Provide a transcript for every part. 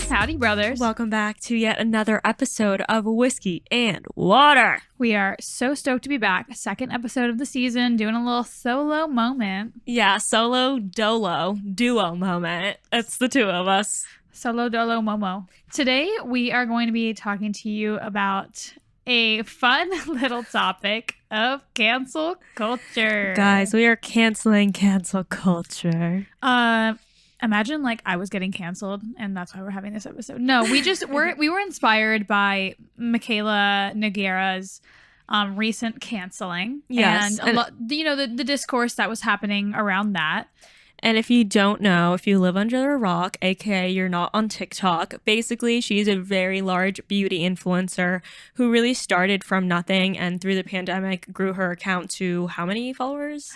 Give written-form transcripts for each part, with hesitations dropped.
Howdy, brothers. Welcome back to yet another episode of Whiskey and Water. We are so stoked to be back. Second episode of the season, doing a little solo moment. Yeah, solo dolo duo moment. It's the two of us. Solo dolo momo. Today, we are going to be talking to you about a fun little topic of cancel culture. Guys, we are canceling cancel culture. Imagine like I was getting canceled and that's why we're having this episode. No, we were inspired by Michaela Nogueira's recent canceling. Yes. And the discourse that was happening around that. And if you don't know, if you live under a rock, aka you're not on TikTok, basically she's a very large beauty influencer who really started from nothing and through the pandemic grew her account to how many followers?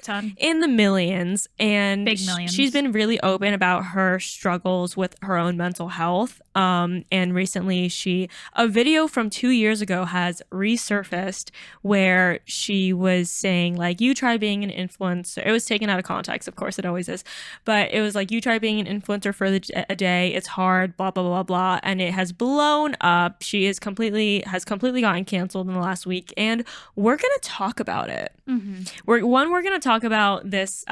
Ton. In the millions. And Big millions. She's been really open about her struggles with her own mental health. And recently a video from 2 years ago has resurfaced where she was saying like, you try being an influencer. It was taken out of context, of course it always is, but it was like, you try being an influencer for a day, it's hard, blah blah blah blah, and it has blown up. She has completely gotten canceled in the last week, and we're gonna talk about it. We're gonna talk about this.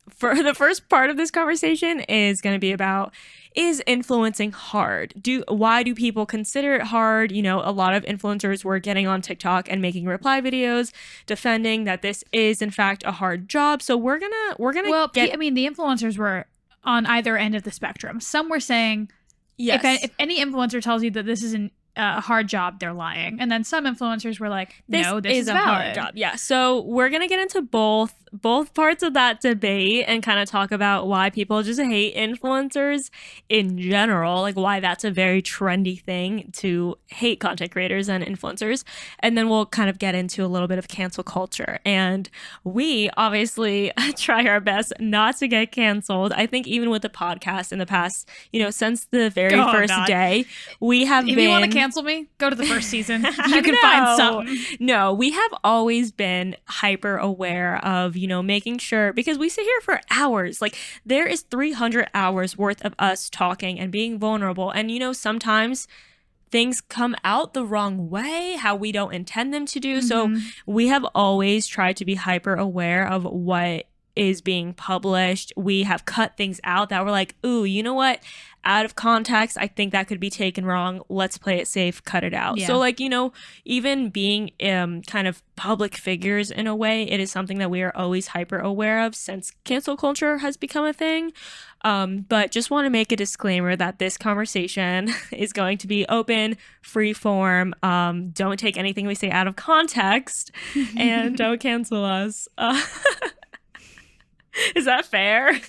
For the first part of this conversation is going to be about, is influencing hard? Why do people consider it hard? You know, a lot of influencers were getting on TikTok and making reply videos defending that this is in fact a hard job. So we're gonna the influencers were on either end of the spectrum. Some were saying, yes, if any influencer tells you that this is a hard job, they're lying. And then some influencers were like, no, this is a valid. hard job. Yeah. So we're going to get into both parts of that debate and kind of talk about why people just hate influencers in general, like why that's a very trendy thing to hate content creators and influencers. And then we'll kind of get into a little bit of cancel culture. And we obviously try our best not to get canceled. I think even with the podcast in the past, since the very first day, we have If been... you want to cancel me, go to the first season. You can find something. No, we have always been hyper aware of, making sure, because we sit here for hours. Like, there is 300 hours worth of us talking and being vulnerable. And, sometimes things come out the wrong way, how we don't intend them to do. So we have always tried to be hyper aware of what is being published. We have cut things out that were like, ooh, you know what? Out of context, I think that could be taken wrong. Let's play it safe, cut it out. Yeah. So even being kind of public figures in a way, it is something that we are always hyper aware of since cancel culture has become a thing. But just want to make a disclaimer that this conversation is going to be open, free form. Don't take anything we say out of context and don't cancel us. Is that fair?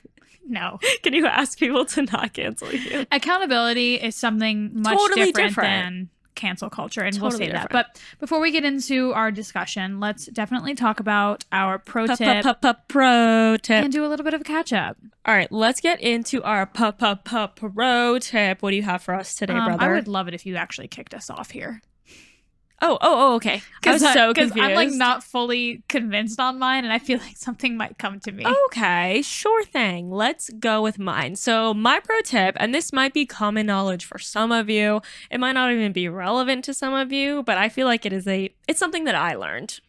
No. Can you ask people to not cancel you? Accountability is something much totally different than cancel culture, and we'll say that. But before we get into our discussion, let's definitely talk about our pro tip and do a little bit of a catch up. All right, let's get into our pro tip. What do you have for us today, brother? I would love it if you actually kicked us off here. Oh, okay. I was so confused. I'm like not fully convinced on mine, and I feel like something might come to me. Okay, sure thing. Let's go with mine. So my pro tip, and this might be common knowledge for some of you, it might not even be relevant to some of you, but I feel like it's something that I learned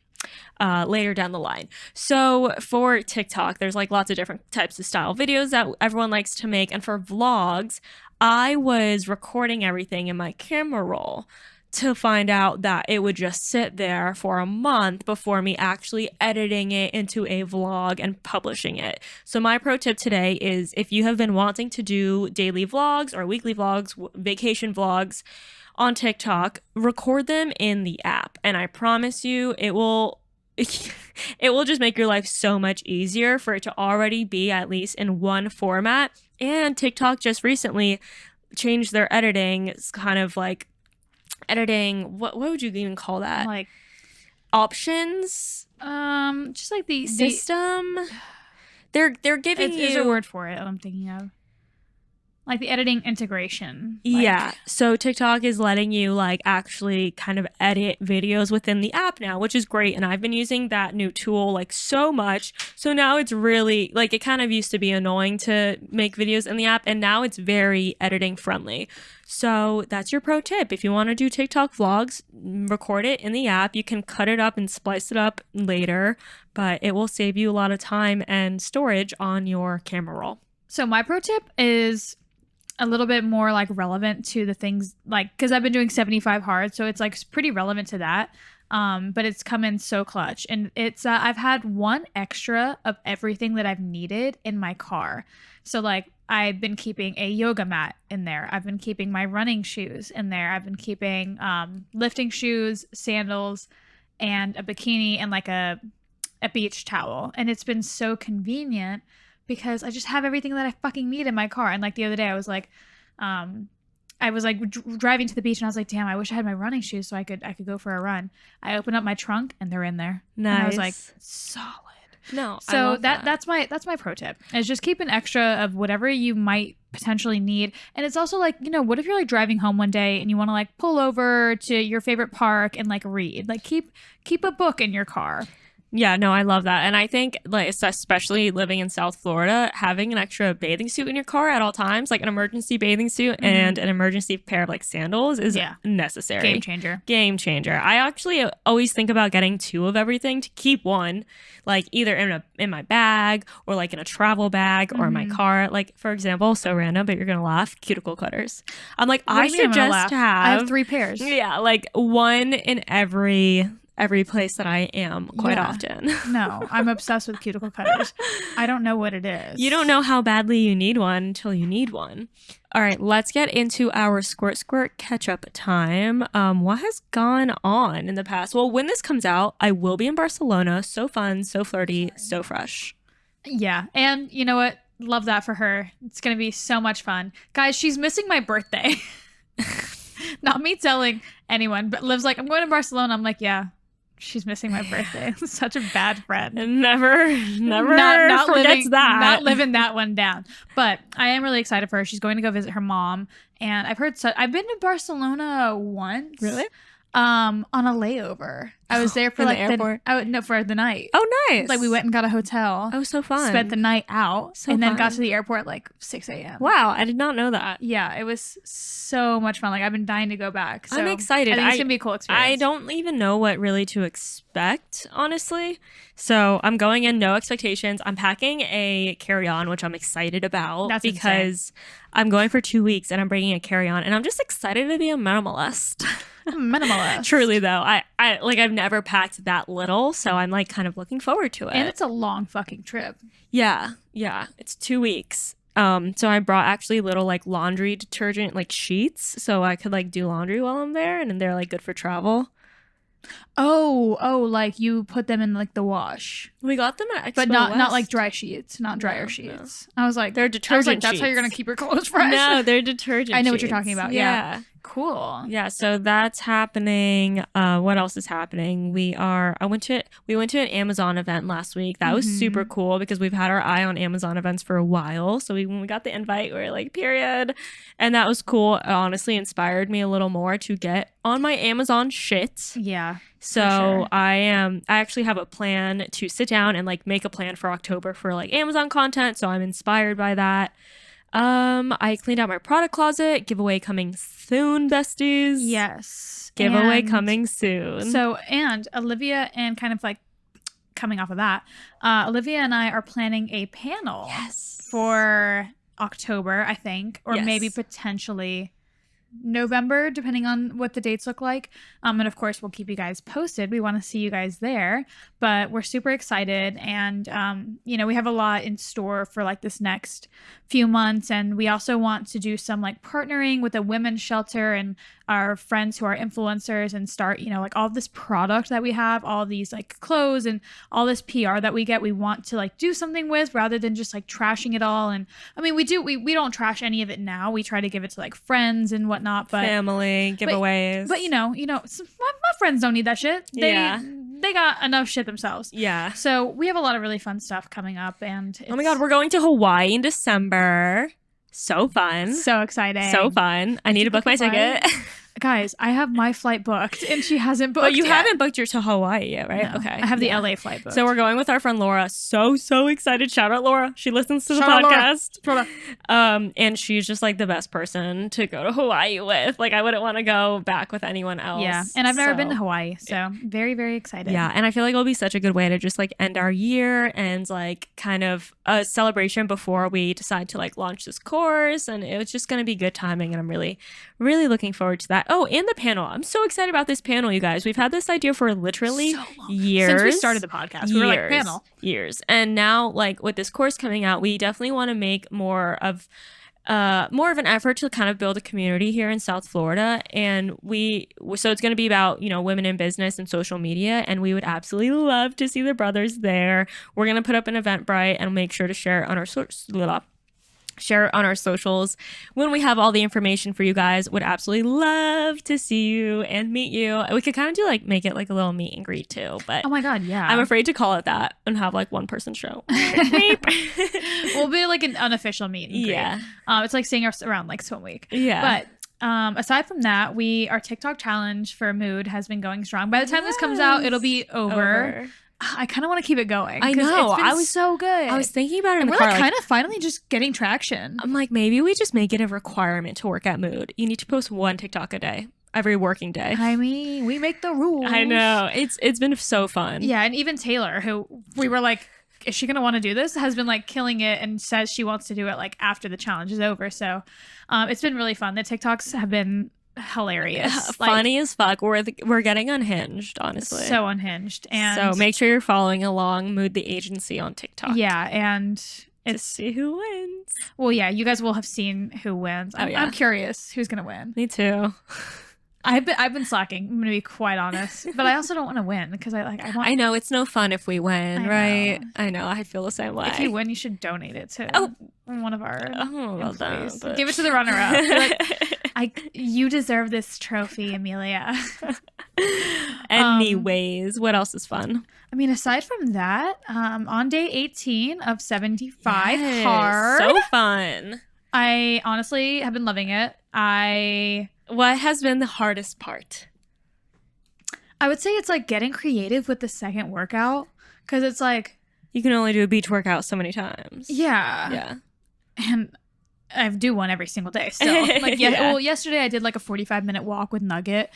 later down the line. So for TikTok, there's like lots of different types of style videos that everyone likes to make, and for vlogs, I was recording everything in my camera roll to find out that it would just sit there for a month before me actually editing it into a vlog and publishing it. So my pro tip today is, if you have been wanting to do daily vlogs or weekly vlogs, vacation vlogs on TikTok, record them in the app. And I promise you, it will just make your life so much easier for it to already be at least in one format. And TikTok just recently changed their editing. It's kind of like editing, what would you even call that? Like options? Just like the system. They're giving you... There's a word for it I'm thinking of. like the editing integration. Yeah. So TikTok is letting you like actually kind of edit videos within the app now, which is great. And I've been using that new tool like so much. So now it's really like it kind of used to be annoying to make videos in the app, and now it's very editing friendly. So that's your pro tip. If you want to do TikTok vlogs, record it in the app. You can cut it up and splice it up later, but it will save you a lot of time and storage on your camera roll. So my pro tip is a little bit more like relevant to the things like, because I've been doing 75 hard, so it's like pretty relevant to that. But it's come in so clutch, and it's I've had one extra of everything that I've needed in my car. So like I've been keeping a yoga mat in there. I've been keeping my running shoes in there. I've been keeping lifting shoes, sandals, and a bikini, and like a beach towel. And it's been so convenient because I just have everything that I fucking need in my car. And like the other day I was like driving to the beach, and I was like, damn, I wish I had my running shoes so I could go for a run. I opened up my trunk and they're in there. Nice. And I was like, solid. No, I So love that. that's my pro tip, is just keep an extra of whatever you might potentially need. And it's also like, you know, what if you're like driving home one day and you want to like pull over to your favorite park and like read? Like keep a book in your car. Yeah, no, I love that. And I think, like, especially living in South Florida, having an extra bathing suit in your car at all times, like an emergency bathing suit and an emergency pair of like sandals, is necessary. Game changer. Game changer. I actually always think about getting 2 of everything to keep one, like either in my bag or like in a travel bag or in my car. Like, for example, so random, but you're gonna laugh, cuticle cutters. I'm like, I should just have. I have 3 pairs. Yeah, like one in every place that I am quite often. No, I'm obsessed with cuticle cutters. I don't know what it is. You don't know how badly you need one until you need one. All right, let's get into our squirt catch up time. What has gone on in the past? Well, when this comes out, I will be in Barcelona. So fun, so flirty, so fresh. Yeah, and you know what? Love that for her. It's going to be so much fun. Guys, she's missing my birthday. Not me telling anyone, but Liv's like, I'm going to Barcelona. I'm like, yeah. She's missing my birthday. Such a bad friend. And never not forgets living, that. Not living that one down. But I am really excited for her. She's going to go visit her mom. And I've heard I've been to Barcelona once. Really? On a layover. I was there for In like the airport? for the night. Oh, nice. Like we went and got a hotel. Oh, so fun. Spent the night out, So and then fun. got to the airport at like 6 a.m. Wow, I did not know that. Yeah, it was so much fun. Like I've been dying to go back. So I'm excited. I think it's gonna be a cool experience. I don't even know what really to expect, honestly. So I'm going in no expectations. I'm packing a carry-on, which I'm excited about. That's because I'm going for 2 weeks and I'm bringing a carry-on, and I'm just excited to be a minimalist. Minimalist. Truly though, I like I've never packed that little, so I'm like kind of looking forward to it. And it's a long fucking trip. Yeah, it's 2 weeks. So I brought actually little like laundry detergent like sheets, so I could like do laundry while I'm there, and they're like good for travel. Oh, like you put them in like the wash, We got them at Expo but not West. like dry sheets, not dryer No, sheets. I was like, They're detergent that's how you're gonna sheets. keep your clothes fresh. No, they're detergent. I know what you're sheets. talking about. Yeah. Cool. Yeah, so that's happening. What else is happening? We went to an Amazon event last week. That was super cool because we've had our eye on Amazon events for a while. So when we got the invite, we were like, period. And that was cool. It honestly inspired me a little more to get on my Amazon shit. Yeah. So sure. I actually have a plan to sit down and like make a plan for October for like Amazon content. So I'm inspired by that. I cleaned out my product closet. Giveaway coming soon, besties. Yes. Giveaway And coming soon. So, and Olivia, and kind of like coming off of that, Olivia and I are planning a panel for October, I think, or Yes. maybe potentially November, depending on what the dates look like. And of course, we'll keep you guys posted. We want to see you guys there, but we're super excited. And, we have a lot in store for like this next few months. And we also want to do some like partnering with a women's shelter and our friends who are influencers and start, like all this product that we have, all these like clothes and all this PR that we get, we want to like do something with rather than just like trashing it all. And I mean, we don't trash any of it now. We try to give it to like friends and whatnot, but family giveaways. But my friends don't need that shit. They got enough shit themselves. Yeah. So we have a lot of really fun stuff coming up. And Oh my God, we're going to Hawaii in December. So fun. So exciting. So fun. I need to book my ticket. Guys, I have my flight booked and she hasn't booked But you yet. haven't booked your to Hawaii yet, right? No. Okay. I have the LA flight booked. So we're going with our friend Laura. So excited. Shout out Laura. She listens to the Shout out podcast. Laura. And she's just like the best person to go to Hawaii with. Like I wouldn't want to go back with anyone else. Yeah. And I've never been to Hawaii. So very, very excited. Yeah. And I feel like it'll be such a good way to just like end our year and like kind of a celebration before we decide to like launch this course. And it was just going to be good timing. And I'm really, really looking forward to that. Oh, and the panel. I'm so excited about this panel, you guys. We've had this idea for literally so long. years. Since we started the podcast, we were like, panel. Years. And now, like, with this course coming out, we definitely want to make more of an effort to kind of build a community here in South Florida. And so it's going to be about, you know, women in business and social media. And we would absolutely love to see the brothers there. We're going to put up an Eventbrite and make sure to share it on our socials when we have all the information for you guys. Would absolutely love to see you and meet you. We could kind of do like make it like a little meet and greet too, but oh my god, yeah, I'm afraid to call it that and have like one person show. We'll be like an unofficial meet and greet. Yeah. It's like seeing us around like Swim Week. Yeah. But aside from that, our TikTok challenge for Mood has been going strong. By the time this comes out, it'll be over. I kind of want to keep it going. I know. It's been so good. I was thinking about it in and the we're car. like kind of finally just getting traction. I'm like, maybe we just make it a requirement to work at Mood. You need to post one TikTok a day, every working day. I mean, we make the rules. I know. It's been so fun. Yeah, and even Taylor, who we were like, is she gonna want to do this? Has been like killing it and says she wants to do it like after the challenge is over. So, it's been really fun. The TikToks have been hilarious, funny as fuck. We're getting unhinged, honestly. So unhinged, and so make sure you're following along Mood the agency on TikTok. Yeah, and to see who wins. Well, yeah, you guys will have seen who wins. I'm curious who's gonna win. Me too. I've been slacking. I'm gonna be quite honest, but I also don't want to win because I know it's no fun if we win, right? I know. I feel the same way. If you win, you should donate it to one of our employees. Give it to the runner-up. You deserve this trophy, Amelia. Anyways, what else is fun? I mean, aside from that, on day 18 of 75 hard. So fun. I honestly have been loving it. What has been the hardest part? I would say it's like getting creative with the second workout, because it's like you can only do a beach workout so many times. Yeah. And I do one every single day. So like well, yesterday I did like a 45-minute walk with Nugget,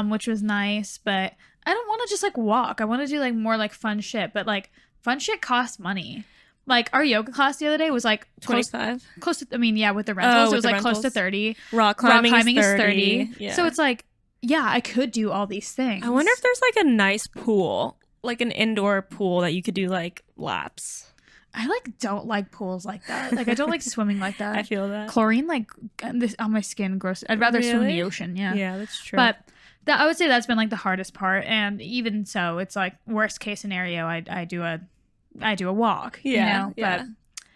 which was nice, but I don't want to just like walk. I want to do like more like fun shit, but like fun shit costs money. Like our yoga class the other day was like 25. Close to, I mean, yeah, with the rentals, it was like close to 30. Rock climbing is 30. Yeah. So it's like, yeah, I could do all these things. I wonder if there's like a nice pool, like an indoor pool that you could do like laps. I like don't like pools like that. Like I don't like swimming like that. I feel that. Chlorine like this on my skin gross. I'd rather swim in the ocean. Yeah. Yeah, that's true. But I would say that's been like the hardest part. And even so, it's like worst case scenario, I do a walk. Yeah. You know? But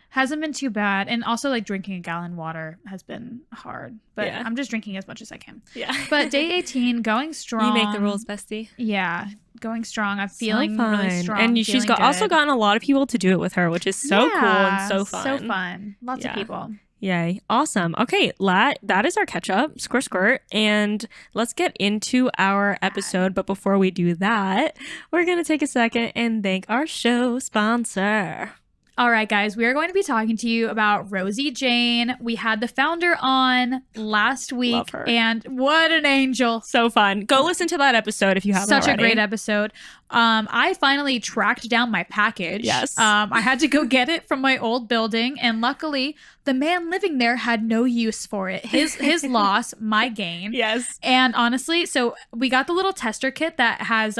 hasn't been too bad. And also like drinking a gallon of water has been hard. But I'm just drinking as much as I can. Yeah. But day 18, going strong. You make the rules, bestie. Yeah. Going strong. I'm feeling really strong. And she's also gotten a lot of people to do it with her, which is so cool and so fun. So fun. Lots of people. Yay. Awesome. Okay, that is our catch up, squirt squirt, and let's get into our episode. But before we do that, we're going to take a second and thank our show sponsor. All right, guys, we are going to be talking to you about Rosie Jane. We had the founder on last week. Love her. And what an angel. So fun. Go listen to that episode if you haven't already. Such a great episode. I finally tracked down my package. Yes. I had to go get it from my old building, and luckily the man living there had no use for it. His loss, my gain. Yes. And honestly, so we got the little tester kit that has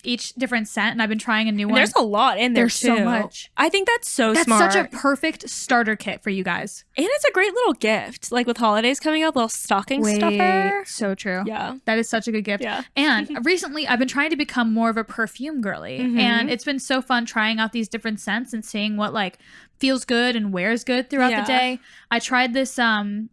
each different scent, and I've been trying a new one. There's a lot in there too. There's so much. I think that's so smart. That's such a perfect starter kit for you guys. And it's a great little gift. Like with holidays coming up, little stocking stuffer. So true. Yeah. That is such a good gift. Yeah. And recently I've been trying to become more of a perfume girly. Mm-hmm. And it's been so fun trying out these different scents and seeing what like feels good and wears good throughout the day. I tried this one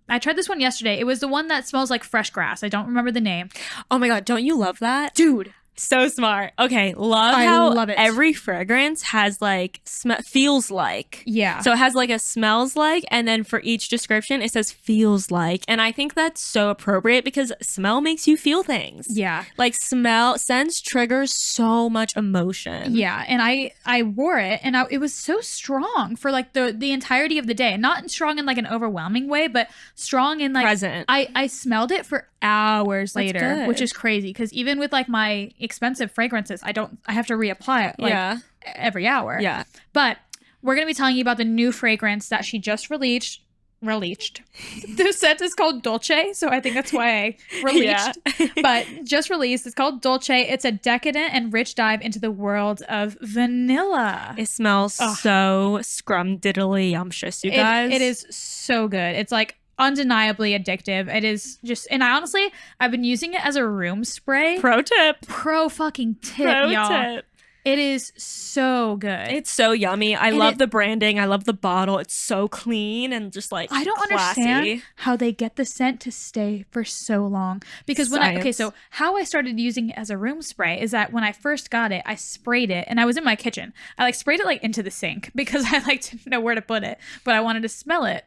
yesterday. It was the one that smells like fresh grass. I don't remember the name. Oh my god, don't you love that? Dude, So smart. Okay, love I how love it. every fragrance has like feels like. Yeah. So it has like a smells like, and then for each description it says feels like, and I think that's so appropriate because smell makes you feel things. Yeah. Like scents triggers so much emotion. Yeah, and I wore it, and it was so strong for like the entirety of the day. Not strong in like an overwhelming way, but strong in like Present. I smelled it for hours That's later, good. which is crazy because even with like my expensive fragrances, I have to reapply it like every hour. Yeah. But we're gonna be telling you about the new fragrance that she just released. The scent is called Dolce, so I think that's why I released. But just released. It's called Dolce. It's a decadent and rich dive into the world of vanilla. It smells so scrumdiddly-umptious, you guys. It is so good. It's like undeniably addictive. It is just, and I've been using it as a room spray. Pro tip. Pro fucking tip, y'all. It is so good. It's so yummy. I love the branding. I love the bottle. It's so clean and just like I don't understand how they get the scent to stay for so long. Because so how I started using it as a room spray is that when I first got it, I sprayed it and I was in my kitchen. I like sprayed it like into the sink because I like didn't know where to put it, but I wanted to smell it.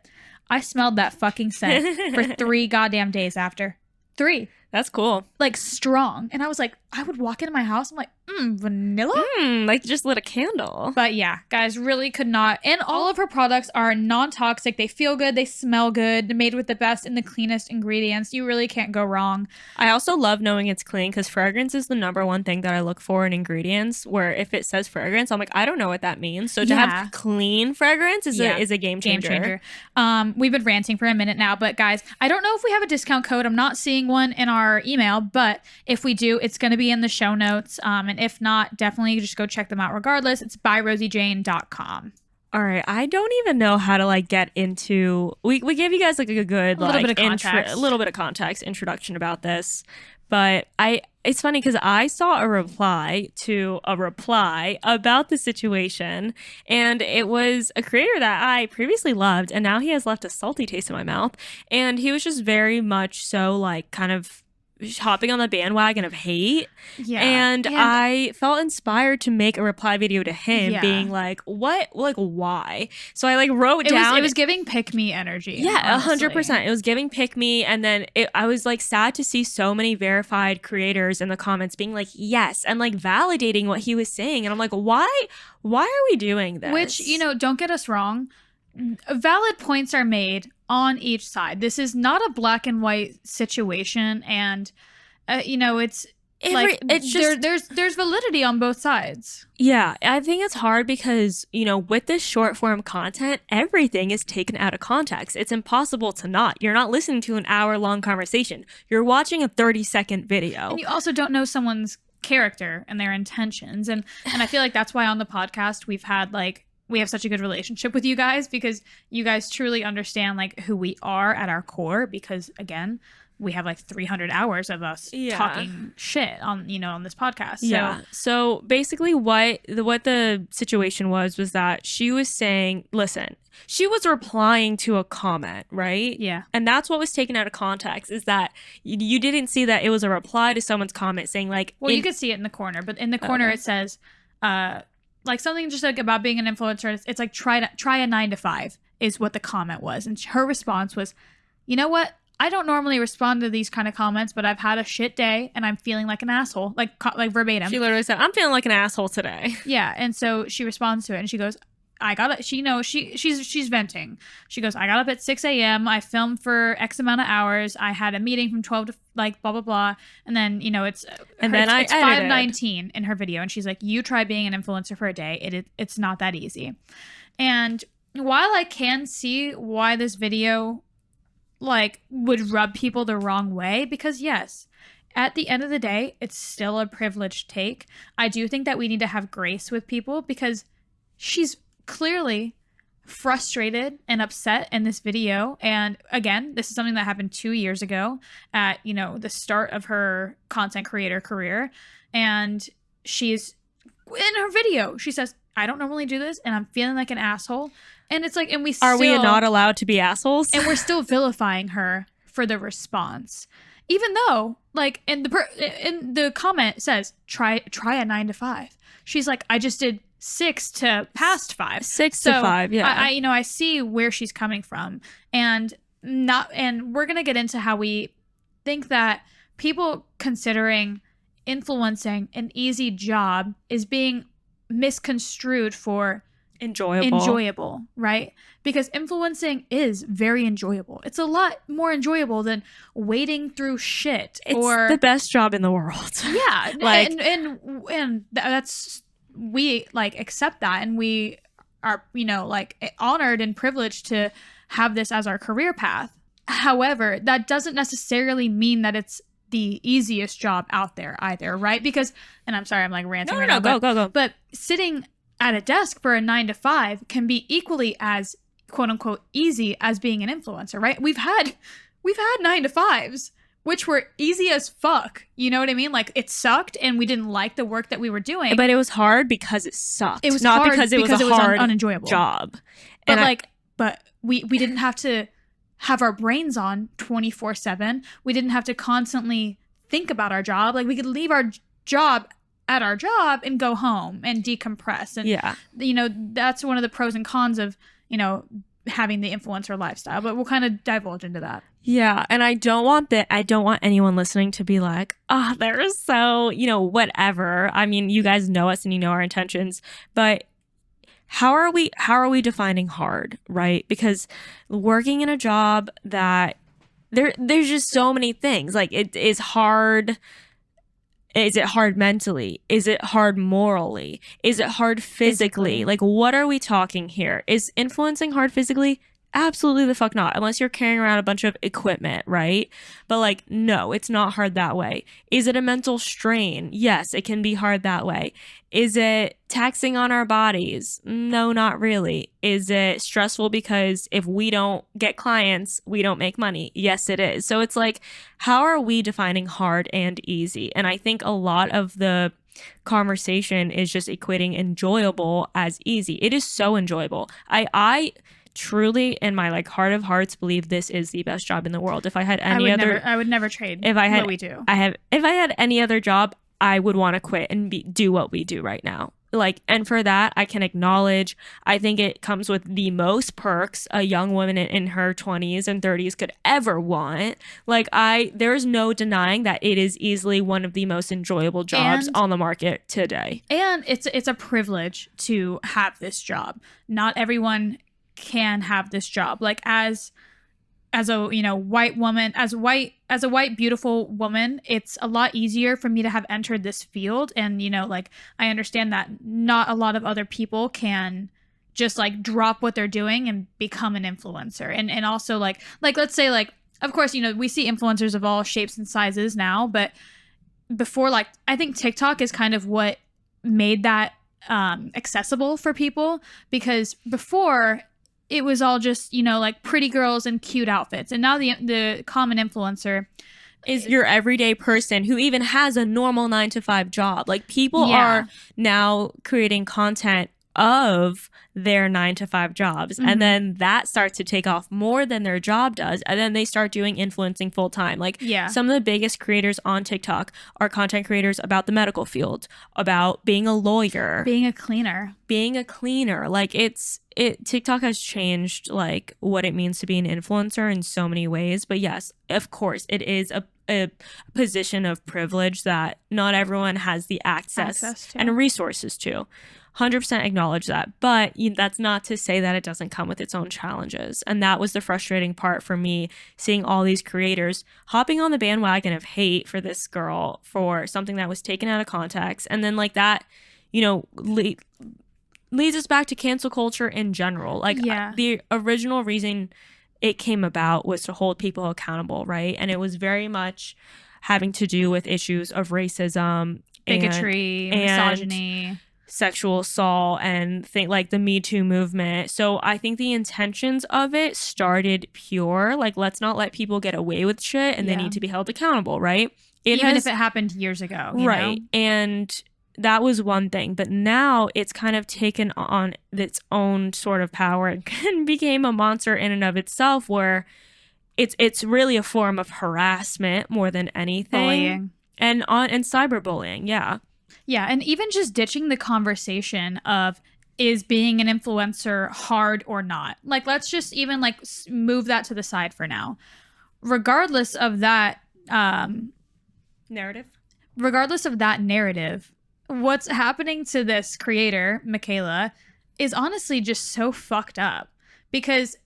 I smelled that fucking scent for 3 goddamn days after. 3. That's cool. Like strong. And I was like, I would walk into my house. I'm like, vanilla? Like just lit a candle. But yeah, guys, really could not. And all of her products are non-toxic. They feel good. They smell good. They're made with the best and the cleanest ingredients. You really can't go wrong. I also love knowing it's clean because fragrance is the number one thing that I look for in ingredients, where if it says fragrance, I'm like, I don't know what that means. So to have clean fragrance is a game changer. We've been ranting for a minute now, but guys, I don't know if we have a discount code. I'm not seeing one in our email, but if we do, it's going to be in the show notes. And if not, definitely just go check them out regardless. It's byrosiejane.com. All right, I don't even know how to like get into. We gave you guys like a good little bit of context introduction about this, but it's funny because I saw a reply about the situation, and it was a creator that I previously loved, and now he has left a salty taste in my mouth, and he was just very much so like kind of hopping on the bandwagon of hate. And I felt inspired to make a reply video to him being like, what, like, why? So I like wrote down. It was giving pick me energy. Yeah, 100%. It was giving pick me. And then I was like sad to see so many verified creators in the comments being like, yes, and like validating what he was saying. And I'm like, why are we doing this? Which, don't get us wrong. Valid points are made on each side. This is not a black and white situation, and it's just there's validity on both sides. Yeah, I think it's hard because with this short form content, everything is taken out of context. It's impossible to not. You're not listening to an hour-long conversation. You're watching a 30-second video, and you also don't know someone's character and their intentions, and I feel like that's why on the podcast we have such a good relationship with you guys, because you guys truly understand like who we are at our core, because again, we have like 300 hours of us talking shit on this podcast. So basically what the situation was that she was saying, listen, she was replying to a comment, right? Yeah. And that's what was taken out of context, is that you didn't see that it was a reply to someone's comment saying like, well, you could see it in the corner, but in the corner it says, like something just like about being an influencer. It's like try a 9 to 5 is what the comment was, and her response was, you know what? I don't normally respond to these kind of comments, but I've had a shit day and I'm feeling like an asshole, like verbatim. She literally said, "I'm feeling like an asshole today." Yeah, and so she responds to it, and she goes, "I got it." She's venting. She goes, "I got up at 6 a.m. I filmed for X amount of hours. I had a meeting from 12 to like blah blah blah." And then it's 5:19 in her video, and she's like, "You try being an influencer for a day. It's not that easy." And while I can see why this video like would rub people the wrong way, because yes, at the end of the day, it's still a privileged take. I do think that we need to have grace with people, because she's clearly frustrated and upset in this video. And again, this is something that happened 2 years ago at, the start of her content creator career. And she's in her video, she says, "I don't normally do this and I'm feeling like an asshole." And it's like, and we are we not allowed to be assholes? And we're still vilifying her for the response. Even though, like, in the comment says, try a 9 to 5. She's like, I just did 6 to past 5. 6 to 5, yeah. I see where she's coming from, and we're gonna get into how we think that people considering influencing an easy job is being misconstrued for enjoyable, right? Because influencing is very enjoyable. It's a lot more enjoyable than wading through shit. It's the best job in the world. Yeah, like, and that's, we like accept that, and we are, you know, like honored and privileged to have this as our career path. However, that doesn't necessarily mean that it's the easiest job out there either, right? Because, and I'm sorry, I'm like ranting right now. Go. But sitting at a desk for a 9 to 5 can be equally as quote unquote easy as being an influencer, right? We've had 9 to 5s, which were easy as fuck. You know what I mean? Like, it sucked and we didn't like the work that we were doing. But it was hard because it sucked. It was not hard because it was a hard, unenjoyable job. But we didn't have to have our brains on 24/7. We didn't have to constantly think about our job. Like, we could leave our job at our job and go home and decompress. And, you know, that's one of the pros and cons of, you know, having the influencer lifestyle. But we'll kind of divulge into that. Yeah. And I don't want anyone listening to be like, oh, they're so, you know, whatever. I mean, you guys know us and you know our intentions. But how are we defining hard, right? Because working in a job that there's just so many things. Like, it is hard. Is it hard mentally? Is it hard morally? Is it hard physically? Like, what are we talking here? Is influencing hard physically? Absolutely the fuck not. Unless you're carrying around a bunch of equipment, right? But like, no, it's not hard that way. Is it a mental strain? Yes, it can be hard that way. Is it taxing on our bodies? No, not really. Is it stressful because if we don't get clients, we don't make money? Yes, it is. So it's like, how are we defining hard and easy? And I think a lot of the conversation is just equating enjoyable as easy. It is so enjoyable. I truly, in my like heart of hearts, believe this is the best job in the world. If I had any I would never trade if I had what we do. If I had any other job, I would want to quit and do what we do right now. Like, and for that, I can acknowledge, I think it comes with the most perks a young woman in her 20s and 30s could ever want. Like, there's no denying that it is easily one of the most enjoyable jobs on the market today. And it's a privilege to have this job. Not everyone can have this job. Like, as a, you know, white woman, as a white beautiful woman, it's a lot easier for me to have entered this field. And, you know, like, I understand that not a lot of other people can just like drop what they're doing and become an influencer. And also like let's say, like, of course, you know, we see influencers of all shapes and sizes now, but before, like, I think TikTok is kind of what made that accessible for people, because before it was all just, you know, like pretty girls and cute outfits. And now the common influencer is your everyday person who even has a normal 9 to 5 job. Like, people are now creating content of their 9 to 5 jobs. Mm-hmm. And then that starts to take off more than their job does. And then they start doing influencing full time. Like, some of the biggest creators on TikTok are content creators about the medical field, about being a lawyer, being a cleaner. Like, TikTok has changed like what it means to be an influencer in so many ways. But yes, of course, it is a position of privilege that not everyone has the access to and resources to. 100% acknowledge that. But that's not to say that it doesn't come with its own challenges. And that was the frustrating part for me, seeing all these creators hopping on the bandwagon of hate for this girl for something that was taken out of context. And then like that, you know, leads us back to cancel culture in general. Like, the original reason it came about was to hold people accountable, right? And it was very much having to do with issues of racism, bigotry, misogyny, sexual assault, and like the Me Too movement. So I think the intentions of it started pure. Like, let's not let people get away with shit, and they need to be held accountable, right? Even if it happened years ago, you know? And that was one thing, but now it's kind of taken on its own sort of power and became a monster in and of itself, where it's really a form of harassment more than anything. Bullying. And cyberbullying, yeah. Yeah, and even just ditching the conversation of is being an influencer hard or not. Like, let's just even like move that to the side for now. Regardless of that narrative, what's happening to this creator, Michaela, is honestly just so fucked up, because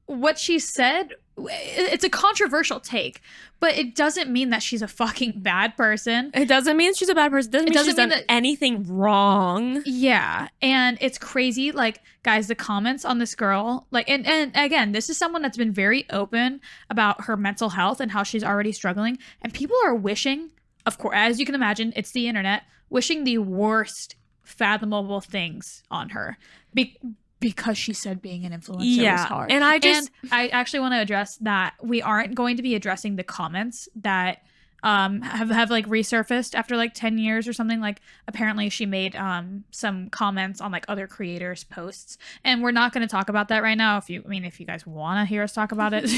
what she said, it's a controversial take, but it doesn't mean that she's a fucking bad person. It doesn't mean she's a bad person. It doesn't mean she's done anything wrong. Yeah. And it's crazy. Like, guys, the comments on this girl, like, and again, this is someone that's been very open about her mental health and how she's already struggling. And people are wishing, of course, as you can imagine, it's the internet, wishing the worst fathomable things on her. Because she said being an influencer was hard. And I actually want to address that we aren't going to be addressing the comments that have like resurfaced after like 10 years or something. Like, apparently she made some comments on like other creators' posts, and we're not going to talk about that right now. If you guys want to hear us talk about it,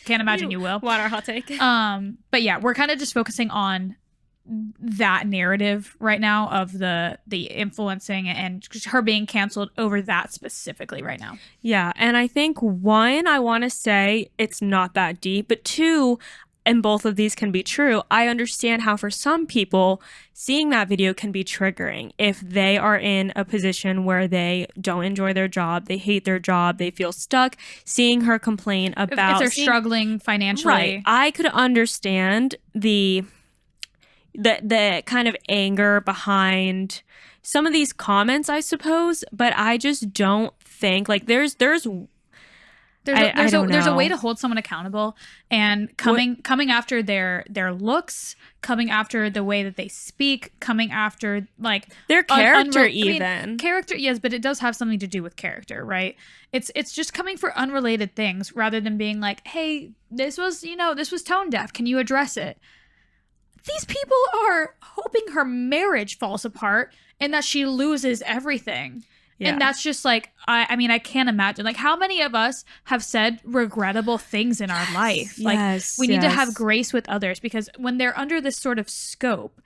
can't imagine you will. Want our hot take? But yeah, we're kind of just focusing on that narrative right now of the influencing and her being canceled over that specifically right now. Yeah, and I think one, I want to say it's not that deep, but two, and both of these can be true, I understand how for some people seeing that video can be triggering if they are in a position where they don't enjoy their job, they hate their job, they feel stuck. Seeing her complain about if they're struggling financially, right? I could understand the kind of anger behind some of these comments, I suppose, but I just don't think like there's a way to hold someone accountable, and coming after their looks, coming after the way that they speak, coming after like their character, character, yes, but it does have something to do with character, right? It's just coming for unrelated things rather than being like, hey, this was tone deaf, can you address it? These people are hoping her marriage falls apart and that she loses everything. Yeah. And that's just like, I can't imagine. Like, how many of us have said regrettable things in our life? Like, we need to have grace with others, because when they're under this sort of scope,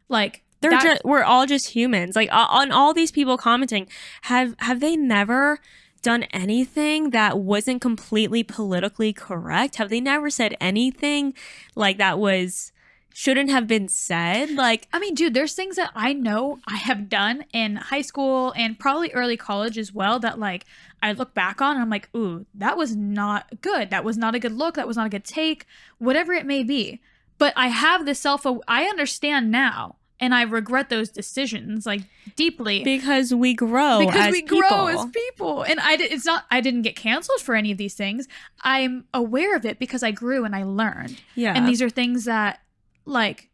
like, we're all just humans. Like, on all these people commenting, have they never done anything that wasn't completely politically correct? Have they never said anything like that shouldn't have been said? Like, I mean, dude, there's things that I know I have done in high school and probably early college as well that like I look back on and I'm like, ooh, that was not good. That was not a good look. That was not a good take, whatever it may be. But I have this I understand now, and I regret those decisions like deeply, because we grow as people. And I didn't get canceled for any of these things. I'm aware of it because I grew and I learned. Yeah. And these are things that, like,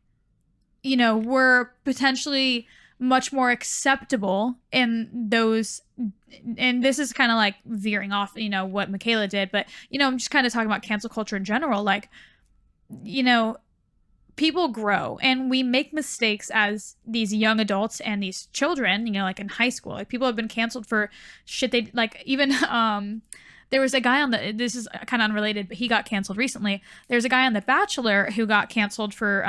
were potentially much more acceptable in those, and this is kind of like veering off, what Michaela did, but, I'm just kind of talking about cancel culture in general. Like, people grow and we make mistakes as these young adults and these children, like in high school. Like, people have been canceled for shit they, like, even, there was a guy this is kind of unrelated, but he got canceled recently. There's a guy on The Bachelor who got canceled for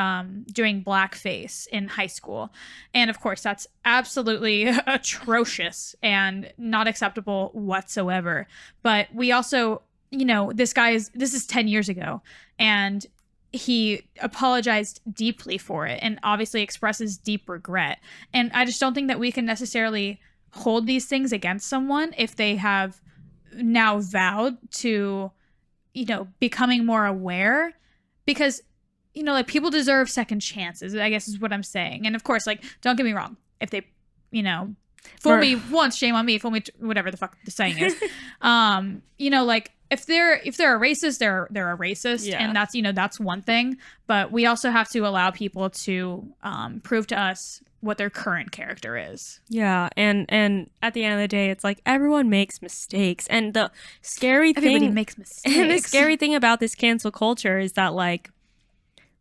doing blackface in high school. And of course, that's absolutely atrocious and not acceptable whatsoever. But we also, this is 10 years ago, and he apologized deeply for it and obviously expresses deep regret. And I just don't think that we can necessarily hold these things against someone if they have now vowed to, becoming more aware, because, like, people deserve second chances, I guess is what I'm saying. And of course, like, don't get me wrong, if they, fool me once, shame on me, fool me, whatever the fuck the saying is. Like, if they're a racist, they're a racist. Yeah. And that's, that's one thing, but we also have to allow people to prove to us what their current character is. Yeah, and at the end of the day, it's like everyone makes mistakes, and the scary everybody makes mistakes. And the scary thing about this cancel culture is that, like,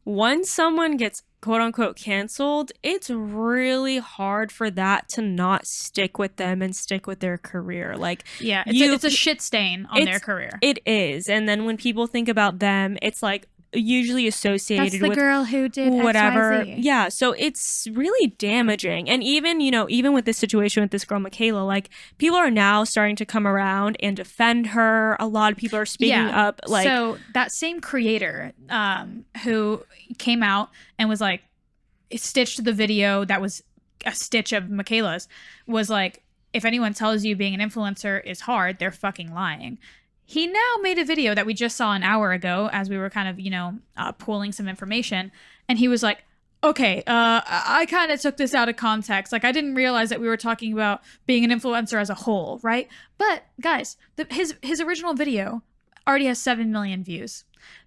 once someone gets quote unquote canceled, it's really hard for that to not stick with them and stick with their career. Like, yeah, it's a shit stain on their career. It is. And then when people think about them, it's like usually associated That's the with girl who did whatever. XYZ. Yeah, so it's really damaging. And even, you know, even with this situation with this girl Michaela, like, people are now starting to come around and defend her. A lot of people are speaking up. Like, so that same creator who came out and was like, stitched the video that was a stitch of Michaela's, was like, if anyone tells you being an influencer is hard, they're fucking lying. He now made a video that we just saw an hour ago as we were kind of, you know, pulling some information. And he was like, okay, I kind of took this out of context. Like, I didn't realize that we were talking about being an influencer as a whole, right? But guys, his original video already has 7 million views.